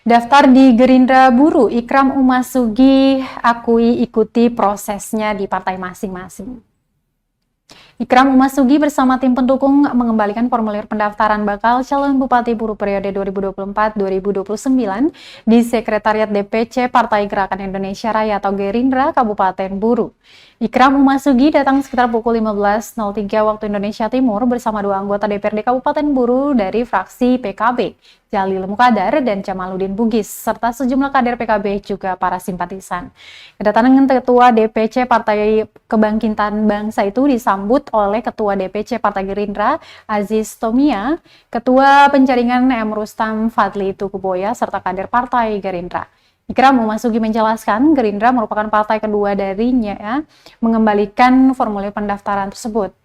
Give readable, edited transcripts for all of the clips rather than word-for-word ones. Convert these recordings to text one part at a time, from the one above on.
Daftar di Gerindra Buru, Ikram Umassugi akui ikuti prosesnya di partai masing-masing. Ikram Umassugi bersama tim pendukung mengembalikan formulir pendaftaran bakal calon Bupati Buru periode 2024-2029 di Sekretariat DPC Partai Gerakan Indonesia Raya atau Gerindra Kabupaten Buru. Ikram Umassugi datang sekitar pukul 15.03 waktu Indonesia Timur bersama dua anggota DPRD Kabupaten Buru dari fraksi PKB, Jalil Mukadar dan Jamaluddin Bugis, serta sejumlah kader PKB juga para simpatisan. Kedatangan Ketua DPC Partai Kebangkitan Bangsa itu disambut oleh Ketua DPC Partai Gerindra, Aziz Tomia, Ketua Penjaringan M. Rustam Fadli Tukuboya, serta kader Partai Gerindra. Ikram Umassugi menjelaskan Gerindra merupakan partai kedua darinya mengembalikan formulir pendaftaran tersebut.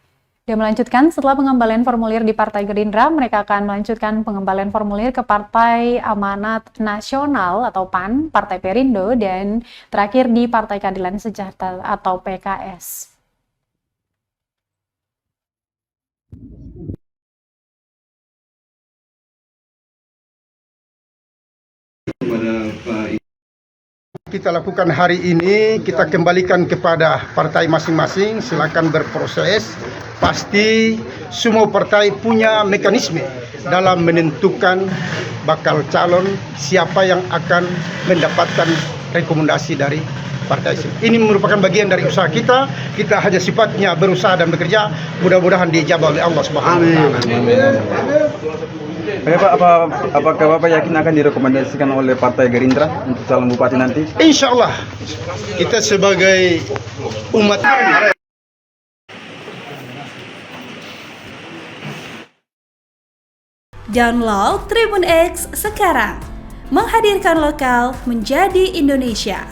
Dia melanjutkan, setelah pengembalian formulir di Partai Gerindra, mereka akan melanjutkan pengembalian formulir ke Partai Amanat Nasional atau PAN, Partai Perindo, dan terakhir di Partai Keadilan Sejahtera atau PKS. Kita lakukan hari ini, kita kembalikan kepada partai masing-masing, silakan berproses. Pasti semua partai punya mekanisme dalam menentukan bakal calon siapa yang akan mendapatkan rekomendasi dari partai. Ini merupakan bagian dari usaha kita. Kita hanya sifatnya berusaha dan bekerja. Mudah-mudahan dijabah oleh Allah Subhanahu wa Ta'ala. Apakah Bapak yakin akan direkomendasikan oleh Partai Gerindra untuk calon bupati nanti? Insya Allah, kita sebagai umat. Download Tribun X sekarang, menghadirkan lokal menjadi Indonesia.